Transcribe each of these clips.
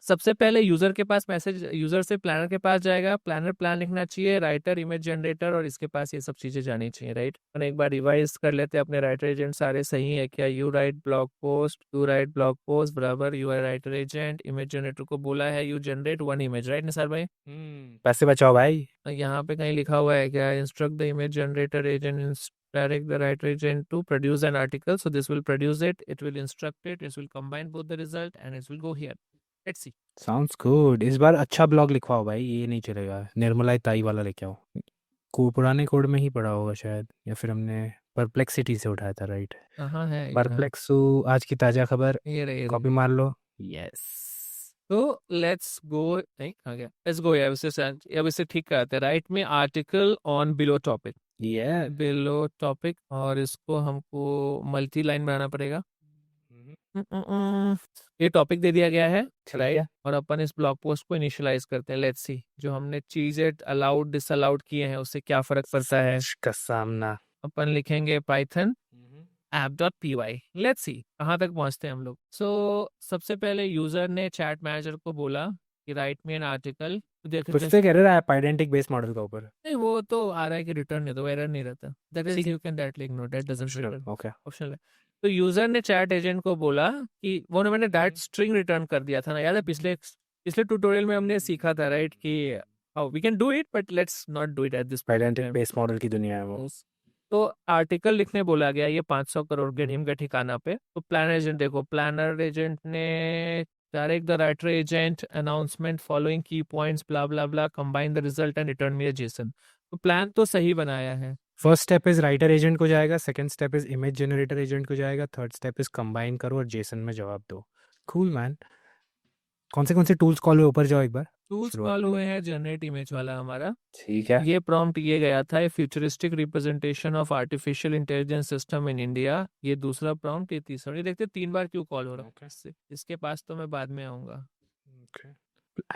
सबसे पहले यूजर के पास मैसेज, यूजर से प्लानर के पास जाएगा, प्लानर प्लान लिखना चाहिए, राइटर इमेज जनरेटर, और इसके पास ये सब चीजें जानी चाहिए, राइट। और एक बार रिवाइज कर लेते हैं अपने राइटर एजेंट सारे सही है क्या। You write blog post, you write blog post बराबर, you are writer agent, image generator को बोला है you generate one image, right Nisar भाई। पैसे बचाओ भाई। यहाँ पे कहीं लिखा हुआ है क्या, instruct the image generator agent direct the writer agent to produce an article, so this will produce it, it will instruct it, it will combine both the result and it will go here, let's see। Sounds good. इस बार अच्छा blog लिखवाओ भाई, ये नहीं चलेगा। निर्मला ताई वाला लेके आओ। पुराने कोड में ही पढ़ा होगा शायद, या फिर हमने परप्लेक्सिटी से उठाया था, राइट। कहाँ है ये रहा, परप्लेक्सू आज की ताज़ा खबर, ये रही, ये कॉपी रही। मार लो। यस। तो लेट्स गो, नहीं आ गया, लेट्स गो, अब इसे ठीक कराते हैं। राइट में आर्टिकल ऑन बिलो टॉपिक, ये बिलो टॉपिक, और इसको हमको मल्टी लाइन बनाना पड़ेगा। ये टॉपिक दे दिया गया है, ठीक राइट। है। और अपन इस ब्लॉग पोस्ट को इनिशियलाइज करते हैं, लेट्स सी जो हमने चीजें अलाउड डिसअलाउड किए हैं उससे क्या फर्क पड़ता है। का सामना। अपन लिखेंगे पाइथन app.py, लेट्स सी कहाँ तक पहुंचते हैं हम लोग। सबसे पहले यूजर ने चैट मैनेजर को बोला कि राइट मी एन आर्टिकल, कुछ तो कह रहा है आइडेंटिक बेस मॉडल का ऊपर। नहीं वो तो आ रहा है कि रिटर्न नहीं, तो एरर नहीं रहता, that is you can directly ignore, that doesn't return, okay. Optional है। तो यूजर ने चैट एजेंट को बोला कि वो मैंने डायरेक्ट स्ट्रिंग रिटर्न कर दिया था ना, याद है पिछले पिछले ट्यूटोरियल में हमने सीखा था, राइट, कि how we can do it but let's not do it at this agentic base model की दुनिया है वो। तो आर्टिकल लिखने बोला गया ये 500 करोड़ गेम के ठिकाना पे। तो प्लानर एजेंट देखो, प्लानर एजेंट ने direct the writer agent announcement following key points blah blah blah, combine the result and return me a JSON. तो प्लान तो सही बनाया है। First step is writer agent को जाएगा, second step is image generator agent को जाएगा, third step is combine करो और जेसन में जवाब दो। Cool man. कौन से टूल्स कॉल हुए, ऊपर जाओ एक बार। टूल्स शुरुआत। कॉल हुए हैं जनरेट इमेज वाला हमारा, ठीक है। ये प्रॉम्प्ट ये गया था, futuristic representation of artificial intelligence system in India, ये दूसरा प्रॉम्प्ट, ये तीसरा। ये देखते 3 बार क्यों कॉल हो रहा है इससे, इसके पास तो मैं बाद में आऊंगा।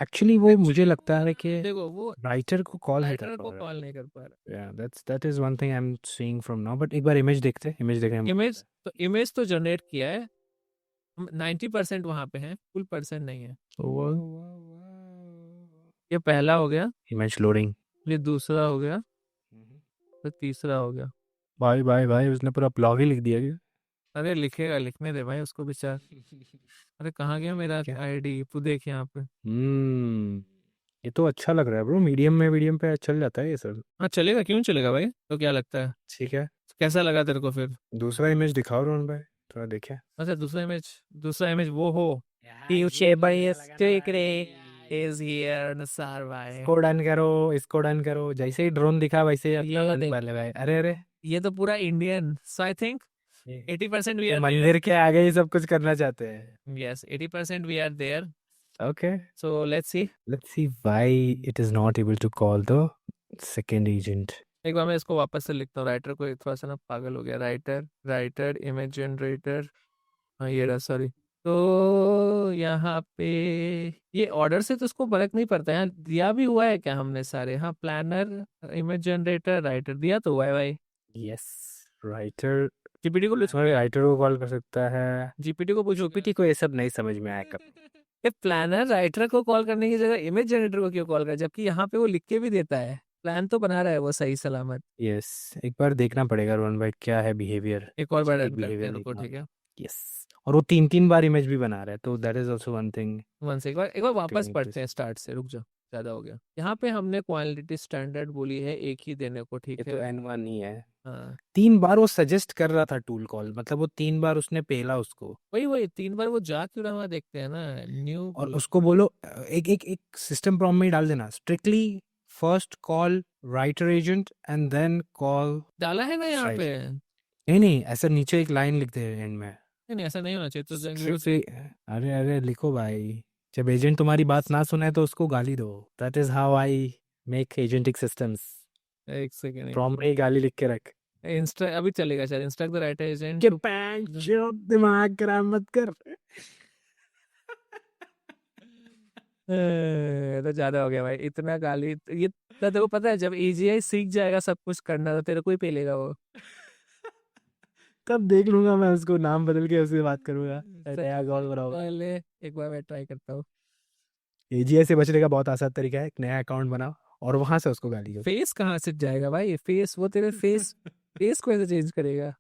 एक्चुअली वो मुझे लगता है कि देखो वो राइटर को कॉल है कर राइटर पा को रहा कॉल नहीं कर पा रहा। है। या that is one thing I am seeing from now, but एक बार इमेज देखते हैं, इमेज देखें हम। इमेज तो जनरेट किया है, 90% वहां पे है, फुल परसेंट नहीं है। ये पहला हो गया, इमेज लोडिंग। ये दूसरा हो गया, तो तीसरा हो गया। भाई भाई भाई, उसने पूरा ब्लॉग ही लिख दिया क्या? अरे लिखेगा, लिखने दे भाई उसको विचार। अरे कहाँ गया मेरा क्या? आईडी, तू देख यहाँ पे। ये तो अच्छा लग रहा है ब्रो, मीडियम पे चल जाता है ये सब। हाँ चलेगा, क्यों नहीं चलेगा भाई, तो क्या लगता है, ठीक है। कैसा लगा तेरे को फिर। दूसरा इमेज दिखाओ रोहन भाई, थोड़ा देखे। अच्छा दूसरा इमेज वो हो, is here नसार भाई। इसको डन करो, इसको डन करो, जैसे ही ड्रोन दिखा वैसे ही ये देख, वाले भाई। अरे अरे, ये तो पूरा Indian, so I think 80% we ये आर मंदिर के आगे ही सब कुछ करना चाहते हैं। There, yes 80% we are there. Okay, so let's see. Let's see why it is not able to call the second agent. एक बार मैं इसको वापस से लिखता हूँ, राइटर को थोड़ा सा ना पागल हो गया, राइटर इमेज जनरेटर, हाँ ये रहा, सॉरी। तो यहाँ पे ये ऑर्डर से तो इसको फर्क नहीं पड़ता है, दिया भी हुआ है क्या हमने सारे, हाँ प्लानर इमेज जनरेटर राइटर दिया तो हुआ है भाई। Yes, writer. जीपीटी को इसमें राइटर को कॉल कर सकता है। जीपीटी को पूछो। जीपीटी को ये सब नहीं समझ में आया कब। ये प्लानर राइटर को कॉल करने की जगह इमेज जनरेटर को क्यों कॉल कर, जबकि यहाँ पे वो लिख के भी देता है, प्लान तो बना रहा है वो सही सलामत। यस, एक बार देखना पड़ेगा रोहन भाई क्या है बिहेवियर। एक और बार रन करते बिहेवियर हैं, रुको देखना। ठीक है। यस, और वो तीन तीन बार इमेज भी बना रहा है, तो that is also one thing. One से एक बार वापस पढ़ते हैं स्टार्ट से, रुक जाओ ज्यादा हो गया। यहाँ पे हमने क्वालिटी स्टैंडर्ड बोली है एक ही देने को, ठीक ये है। तो N1 ही है। हाँ 3 बार वो सजेस्ट कर रहा था टूल कॉल, मतलब वो 3 बार उसने पहला उसको। वही 3 बार वो जा क्यों रहा है, वहाँ देखते हैं ना न्यू। और उसको बोलो एक एक एक सिस्टम प्रॉम्प्ट में ही डाल देना, strictly first call writer agent and then call. डाला है ना यहाँ पे, नहीं नहीं, ऐसा नीचे एक लाइन लिख दे एंड में। नहीं नहीं ऐसा नहीं होना चाहिए तो अरे अरे लिखो भाई, जब एजेंट तुम्हारी बात ना सुने तो उसको गाली दो। That is how I make agentic systems. एक सेकेंड, प्रॉम्प्ट में ही गाली लिख के रख इंस्टा अभी चलेगा शायद, इंस्ट्रक्ट द राइटर एजेंट के। पैंट जो दिमाग खराब मत कर। तो ज्यादा हो गया भाई, इतना गाली ये तो तेरे को पता है, जब एजीआई सीख जाएगा सब कुछ करना तो तेरे को ही पेलेगा वो। तब देख लूंगा मैं उसको, नाम बदल के उससे बात करूंगा। नया कॉल बनाऊंगा। पहले एक बार मैं ट्राई करता हूँ। एजीआई से बचने का बहुत आसान तरीका है, एक नया अकाउंट बनाओ और वहां से उसको गाली दो। फेस कहाँ से जाएगा भाई, फेस वो तेरे फेस फेस को ऐसे चेंज करेगा।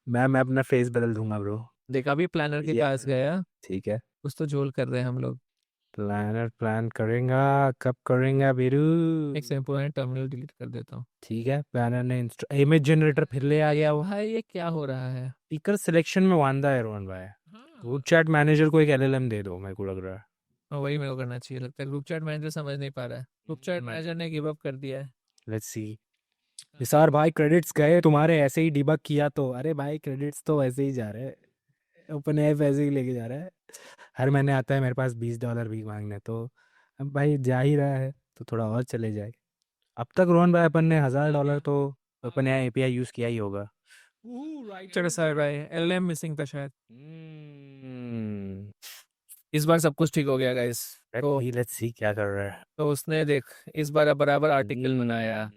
मैं अपना फेस बदल दूंगा ब्रो। देखा भी प्लानर के ये पास गया, ठीक है। कुछ तो झोल कर रहे हैं हम लोग। प्लानर प्लान करेगा, कब करेगा बीरू? एक सेकंड, पुराना टर्मिनल डिलीट कर देता हूँ। ठीक है, प्लानर ने इमेज जनरेटर फिर ले आ गया वो। भाई ये क्या हो रहा है? स्पीकर सिलेक्शन में वांदा है रोहन भाई। हाँ, ग्रुप चैट मैनेजर को एक एलएलएम दे दो, मेरे को लग रहा है। वही मेरे को करना चाहिए लगता है। ग्रुप चैट मैनेजर समझ नहीं पा रहा है, ग्रुप चैट मैं मैनेजर ने गिव अप कर दिया है। Let's see. निसार भाई क्रेडिट्स गए तुम्हारे, ऐसे ही डिबग किया तो। अरे भाई क्रेडिट्स तो वैसे ही जा रहे हैं, ओपन ऐप वैसे ही लेके जा रहा है। हर महीने आता है मेरे पास $20 भी मांगने, तो अब भाई जा ही रहा है तो थोड़ा और चले जाए। अब तक रोहन भाई अपन ने $1000 तो ओपन एपीआई यूज किया ही होगा। चलो सर भाई, एलएम मिसिंग था शायद। हम्म, इस बार सब कुछ ठीक हो गया गाइस। तो लेट्स सी क्या कर रहा है। उसने देख इस बार बराबर आर्टिकल बनाया।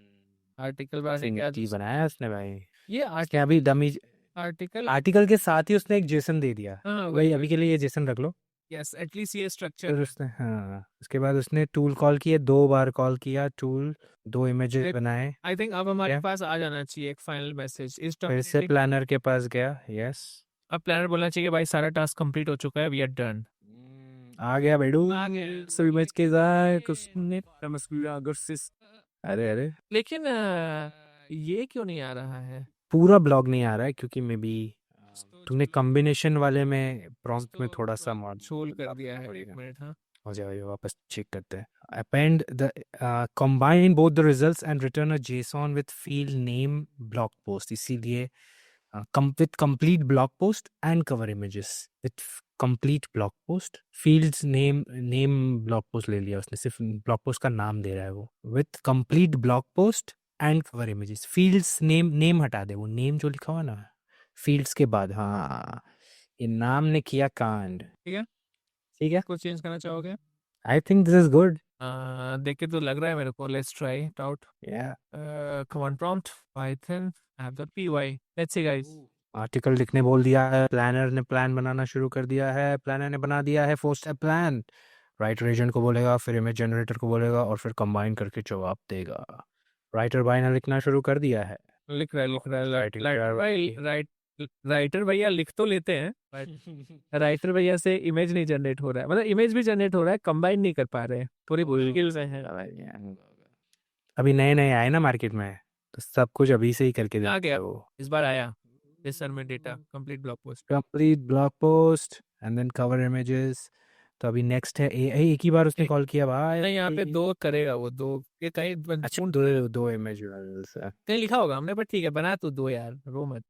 आर्टिकल बनाने के बाद बनाया उसने भाई। ये क्या अभी डमी आर्टिकल, आर्टिकल के साथ ही उसने एक जेसन दे दिया। हाँ वही अभी के लिए ये जेसन रख लो। यस एटलीस्ट ये स्ट्रक्चर फिर है। उसने, हाँ, उसके बाद उसने टूल कॉल किए, 2 बार कॉल किया टूल, 2 इमेजेस Like, बनाए। आई थिंक अब हमारे क्या? पास आ जाना चाहिए एक फाइनल मैसेज इस फिर से टर्मिनेटिंग। प्लानर के पास गया। यस, अब प्लानर बोलना चाहिए भाई सारा टास्क कंप्लीट हो चुका है, वी आर डन। आ गया बेडू। आ गया। सभी मैच के साथ उसने अरे अरे, लेकिन ये क्यों नहीं आ रहा है? पूरा ब्लॉग नहीं आ रहा है क्योंकि मे बी तुमने कॉम्बिनेशन वाले में प्रॉम्प्ट में थोड़ा सा मॉड छोल कर दिया है, एक मिनट हाँ। हो जाए। वापस चेक करते हैं। append the combine both the results and return a json with field name blog post, इसीलिए with complete blog post and cover images with complete blog post fields name blog post ले लिया उसने, सिर्फ blog post का नाम दे रहा है वो। with complete blog post and cover images, fields name हटा दे, वो name जो लिखा हुआ ना fields के बाद, हाँ, ये नाम ने किया कांड। ठीक है, ठीक है, कुछ चेंज करना चाहोगे? आई थिंक दिस इज गुड। देख के तो लग रहा है मेरे को, लेट्स ट्राई इट आउट। या command prompt Python app.py, let's see guys. Article लिखने बोल दिया है, प्लानर ने प्लान बनाना शुरू कर दिया है, प्लानर ने बना दिया है 4 स्टेप प्लान। राइटर एजेंट को बोलेगा, फिर इमेज जनरेटर को बोलेगा और फिर कंबाइन करके जवाब देगा। राइटर भाई ने लिखना शुरू कर दिया है। लिख रहा है राइटिंग राइटर भैया लिख तो लेते हैं, राइटर भैया से इमेज नहीं जनरेट हो रहा है, मतलब इमेज भी जनरेट हो रहा है, कंबाइन नहीं कर पा रहे हैं, थोड़ी मुश्किल से है भाई। अभी नए नए आए ना मार्केट में, तो सब कुछ अभी से ही करके आ देता गया, है वो। इस बार आया इस सर में data complete blog post. Complete blog post and then cover images. तो अभी नेक्स्ट है एक ही बार उसने कॉल किया भाई। नहीं यहाँ पे 2 करेगा वो, 2 ये कहीं अच्छा, दो इमेज कहीं लिखा होगा हमने, पर ठीक है बना तू 2 यार, रो मत।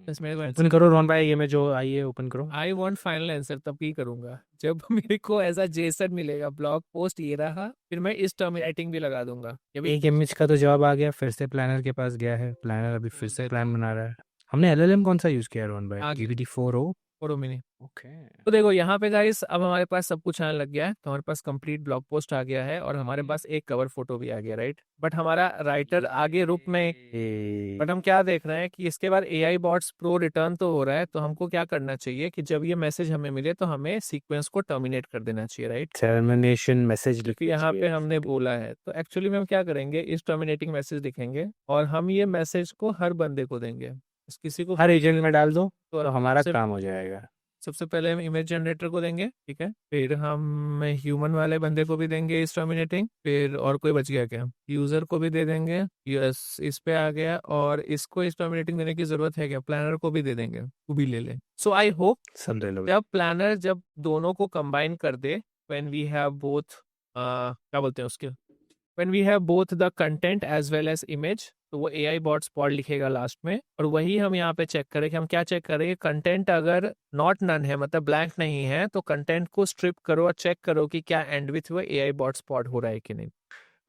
बस मेरे को ओपन करो रोहन भाई, ये में जो आई है ओपन करो। आई वांट फाइनल आंसर तब ही करूंगा जब मेरे को ऐसा जेसन मिलेगा। ब्लॉग पोस्ट ये रहा, फिर मैं इस टर्मिनेटिंग भी लगा दूंगा। ये भी एक इमेज का तो जवाब आ गया, फिर से प्लानर के पास गया है, प्लानर अभी फिर से प्लान बना रहा है। हमने एलएलएम कौन सा यूज किया है रोहन भाई? आ गया GPT-4o। मिनी। ओके, तो देखो यहाँ पे गाइस अब हमारे पास सब कुछ आने लग गया है, तो हमारे पास कंप्लीट ब्लॉग पोस्ट आ गया है और हमारे पास एक कवर फोटो भी आ गया, राइट। बट हमारा राइटर आगे रुक में, बट हम क्या देख रहे हैं कि इसके बाद एआई बॉट्स प्रो रिटर्न तो हो रहा है, तो हमको क्या करना चाहिए कि जब ये मैसेज हमें मिले तो हमें सीक्वेंस को टर्मिनेट कर देना चाहिए, राइट। टर्मिनेशन मैसेज क्योंकि यहाँ पे हमने बोला है, तो एक्चुअली में हम क्या करेंगे, इस टर्मिनेटिंग मैसेज लिखेंगे और हम ये मैसेज को हर बंदे को देंगे, किसी को हर एजेंट में डाल दो तो तो हमारा सिर्फ काम हो जाएगा। सबसे पहले हम इमेज जनरेटर को देंगे, ठीक है, फिर हम ह्यूमन वाले बंदे को भी देंगे इस टर्मिनेटिंग, फिर और कोई बच गया क्या, यूजर को भी दे देंगे। यस इस पे आ गया, और इसको इस टर्मिनेटिंग देने की जरूरत है क्या, प्लानर को भी दे देंगे, वो भी ले ले। सो आई होप सब ले लो। जब प्लानर जब दोनों को कंबाइन कर दे, व्हेन वी हैव बोथ, क्या बोलते हैं उसके, when we have both the content as well as image, तो वो AI बॉट स्पॉट लिखेगा लास्ट में, और वही हम यहाँ पे चेक करें कि हम क्या चेक करेंगे, कंटेंट अगर नॉट नन है मतलब ब्लैंक नहीं है तो कंटेंट को स्ट्रिप करो और चेक करो कि क्या एंड विथ वो AI बॉट स्पॉट हो रहा है कि नहीं।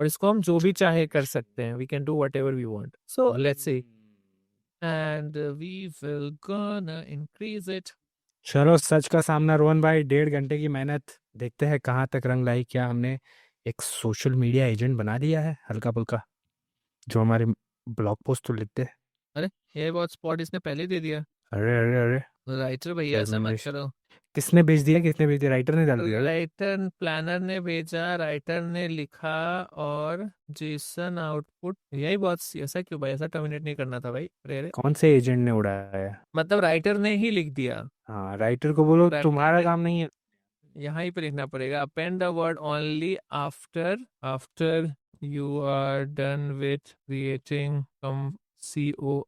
और इसको हम जो भी चाहे कर सकते हैं, we can do whatever we want. So let's see and we will gonna increase it. चलो सच का सामना रोहन भाई, 1.5 घंटे की मेहनत, देखते हैं कहाँ तक रंग लाई। क्या हमने एक सोशल मीडिया एजेंट बना दिया है हल्का फुल्का, जो हमारे ब्लॉग पोस्ट तो लिखते हैं। अरे AI बॉट स्पॉट इसने पहले दे दिया। अरे अरे अरे, राइटर भैया ऐसा मत करो। किसने भेज दिया, राइटर ने डाल दिया? राइटर प्लानर ने भेजा, राइटर ने लिखा, और जेसन आउटपुट, यही बहुत ऐसा क्यों भाई, ऐसा टर्मिनेट नहीं करना था भाई, अरे अरे, कौन से एजेंट ने उड़ाया है? मतलब राइटर ने ही लिख दिया। हाँ, राइटर को बोलो तुम्हारा काम नहीं है। यहाँ ही पे लिखना पड़ेगा, append the word only after after you are done with creating COME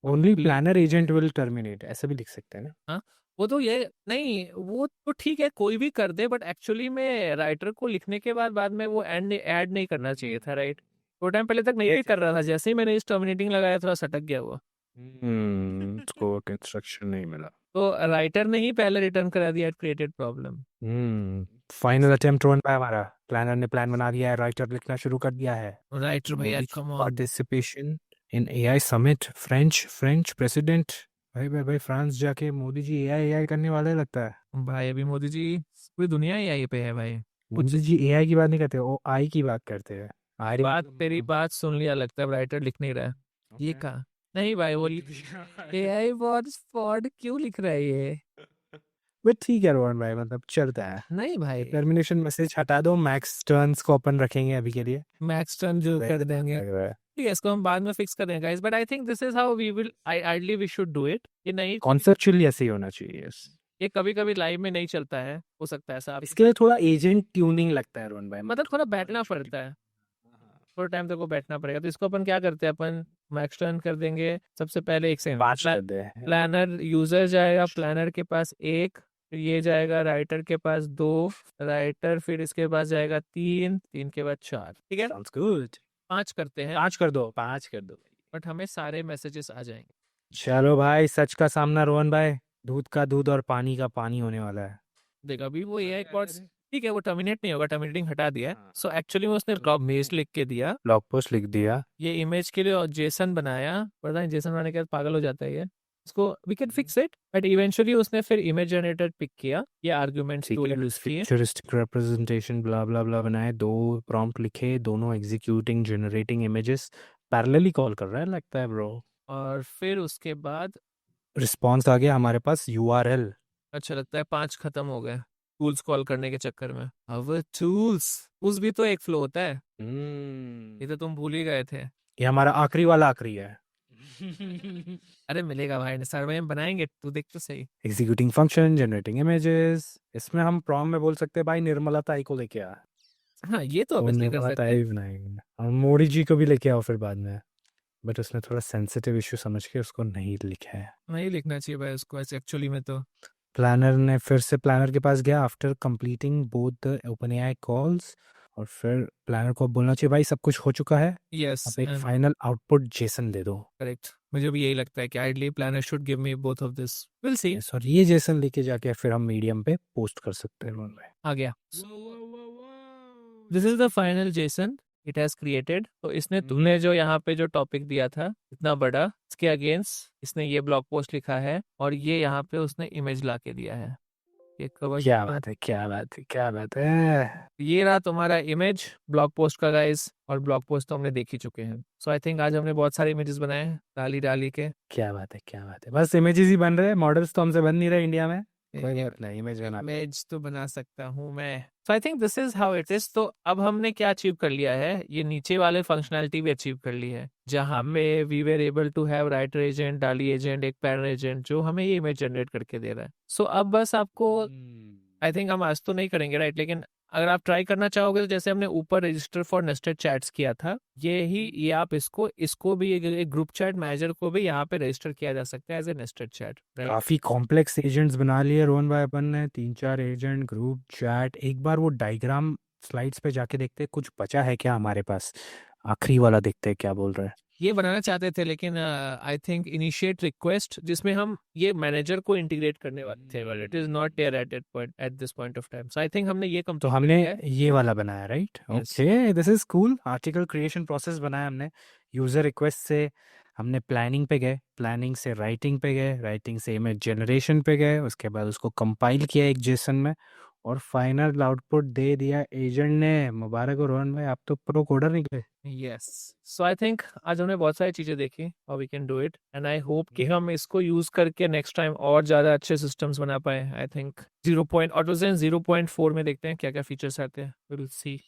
only planner agent will terminate, ऐसा भी लिख सकते हैं ना? हाँ, वो तो ये नहीं, वो तो ठीक है, कोई भी कर दे, बट एक्चुअली में राइटर को लिखने के बाद में वो ऐड नहीं करना चाहिए था, राइट? थोड़ा टाइम पहले तक नहीं भी कर रहा था, जैसे ही मैंने इस टर्मिनेटिंग लगाया थोड़ा सटक गया वो। उसको इंस्ट्रक्शन नहीं मिला। तो राइटर ने ही पहले रिटर्न करा दिया, created problem. Final attempt run पे हमारा, प्लानर ने प्लान बना दिया है, राइटर लिखना शुरू कर दिया है। राइटर भैया come on. Participation in AI summit, French president. भाई भाई भाई, फ्रांस जाके मोदी जी एआई करने वाले लगता है। भाई अभी मोदी जी पूरी दुनिया ही आई पे है भाई। मोदी जी एआई की बात नहीं करते, वो आई की बात करते हैं। तेरी बात सुन लिया, लगता है राइटर लिख नहीं रहा है। ये कहा नहीं भाई, वो AI बहुत फ्रॉड क्यों लिख रहा है ये? बट ठीक है रोहन भाई, मतलब चलता है। नहीं भाई, टर्मिनेशन मैसेज हटा दो, मैक्स टर्न्स को अपन रखेंगे अभी के लिए। मैक्स टर्न जो कर देंगे, लग रहा है। ठीक है, इसको हम बाद में फिक्स कर देंगे guys, but I think this is how we will, I ideally we should do it. ये नहीं, कॉन्सेप्चुअली ऐसे ही होना चाहिए। yes। ये कभी कभी लाइव में नहीं चलता है, हो सकता है ऐसा, इसके लिए थोड़ा एजेंट ट्यूनिंग लगता है रोहन भाई, मतलब थोड़ा बैठना पड़ता है, थोड़ा टाइम तक वो बैठना पड़ेगा। तो इसको अपन क्या करते हैं, अपन मैक्स टर्न कर देंगे सबसे पहले। एक बात सेकंड, कर दे। प्लानर यूजर जाएगा, प्लानर के पास एक, फिर ये जाएगा राइटर के पास दो, राइटर फिर इसके पास जाएगा तीन, तीन के बाद चार, ठीक है, Sounds good। 5 करते हैं, 5 कर दो। बट हमें सारे मैसेजेस आ जाएंगे। चलो भाई, सच का सामना रोहन भाई, दूध का दूध और पानी का पानी होने वाला है। देख अभी वो AI कॉर्ड्स, ठीक है, वो टर्मिनेट नहीं होगा, टर्मिनेटिंग हटा दिया है। सो एक्चुअली में उसने ब्लॉग मेज लिख के दिया, ब्लॉग पोस्ट लिख दिया। ये इमेज के लिए, और जेसन बनाया, पता नहीं जेसन बनाने के बाद पागल हो जाता है ये, इसको we can fix it, but eventually उसने फिर इमेज जनरेटर पिक किया, ये आर्गुमेंट्स टूल यूज किए, futuristic representation blah blah blah बनाए, 2 प्रॉम्प्ट लिखे, दोनों executing generating images parallelly call कर रहा है लगता है ब्रो। और फिर उसके बाद रिस्पॉन्स आ गया हमारे पास, यूआरएल। अच्छा लगता है 5 खत्म हो गए टूल्स कॉल करने के चक्कर में। अब टूल्स उस भी तो एक फ्लो होता है, ये तो तुम भूल ही गए थे। ये हमारा आखिरी वाला आखिरी है। अरे मिलेगा भाई, सर्वे में बनाएंगे, तू देख तो सही। एग्जीक्यूटिंग फंक्शन, जनरेटिंग इमेजेस, इसमें हम प्रॉम्प्ट में बोल सकते हैं भाई निर्मला ताई को लेके आ। हाँ ये तो वो ऑब्वियसली कर निर्मला सकते ताई हैं। भी बनाएंगे, और मोदी जी को भी लेके आओ फिर बाद में। बट उसने थोड़ा सेंसिटिव इशू समझ के उसको नहीं लिखा है। नहीं लिखना चाहिए भाई उसको ऐसे एक्चुअली में तो। प्लानर ने फिर से प्लानर के पास गया after completing both the open AI calls, और फिर प्लानर को बोलना चाहिए भाई सब कुछ हो चुका है, यस, अब एक फाइनल आउटपुट जेसन दे दो। करेक्ट, मुझे भी यही लगता है कि ideally planner should give me both of this, will see. Yes, और ये जेसन लेके जाके फिर हम मीडियम पे पोस्ट कर सकते हैं रोहन भाई। आ गया, this is the final Jason it has created. तो इसने तुमने जो यहाँ पे जो टॉपिक दिया था इतना बड़ा, इसके अगेंस्ट इसने ये ब्लॉग पोस्ट लिखा है, और ये यहाँ पे उसने इमेज ला के दिया है, ये कवर। क्या बात है, क्या बात है, क्या बात है। ये रहा तुम्हारा इमेज ब्लॉग पोस्ट का गाइस, और ब्लॉग पोस्ट तो हमने देख ही चुके हैं। सो आई थिंक आज हमने बहुत सारे इमेजेस बनाए हैं डाली डाली के। क्या बात है, क्या बात है, बस इमेजेस ही बन रहे हैं, मॉडल्स तो हमसे बन नहीं रहे इंडिया में। कोई बात नहीं, इमेज बना। इमेज तो बना सकता हूँ मैं। So I think this is how it is. तो अब हमने क्या अचीव कर लिया है, ये नीचे वाले फंक्शनैलिटी भी अचीव कर ली है, जहाँ में we were able to have writer agent, DALL-E agent, एक पैनल एजेंट जो हमें ये इमेज जनरेट करके दे रहा है। सो अब बस आपको, आई थिंक हम आज तो नहीं करेंगे राइट, लेकिन अगर आप ट्राई करना चाहोगे तो जैसे हमने ऊपर रजिस्टर फॉर नेस्टेड चैट्स किया था, ये आप इसको भी एक ग्रुप चैट मैनेजर को भी यहाँ पे रजिस्टर किया जा सकता है एज ए नेस्टेड चैट। काफी कॉम्प्लेक्स एजेंट्स बना लिए रोहन भाई अपन ने, 3-4 एजेंट, ग्रुप चैट। एक बार वो डायग्राम स्लाइड्स पे जाके देखते हैं कुछ बचा है क्या हमारे पास, आखिरी वाला देखते हैं क्या बोल रहा है। ये बनाना चाहते थे, लेकिन आई थिंक इनिशिएट रिक्वेस्ट, जिसमें हम ये मैनेजर को इंटीग्रेट करने वाले थे, but it is not there at this point of time. So I think हमने ये तो कंप्लीट हमने किया है। ये वाला बनाया right. Okay, this is cool. Article creation process बनाया हमने, यूजर रिक्वेस्ट से हमने प्लानिंग पे गए, प्लानिंग से राइटिंग पे गए, राइटिंग से इमेज जनरेशन पे गए, उसके बाद उसको कंपाइल किया एक जेसन में, और फाइनल आउटपुट दे दिया एजेंट ने। मुबारक हो रोहन भाई, आप तो प्रो कोडर निकले। यस, सो आई थिंक आज हमने बहुत सारी चीज़ें देखी और we can do it, and I hope कि हम इसको यूज़ करके नेक्स्ट टाइम और ज़्यादा अच्छे सिस्टम्स बना पाए। I think 0. ऑटोजेन 0.4 में देखते हैं क्या क्या फीचर्स आते हैं, विल सी।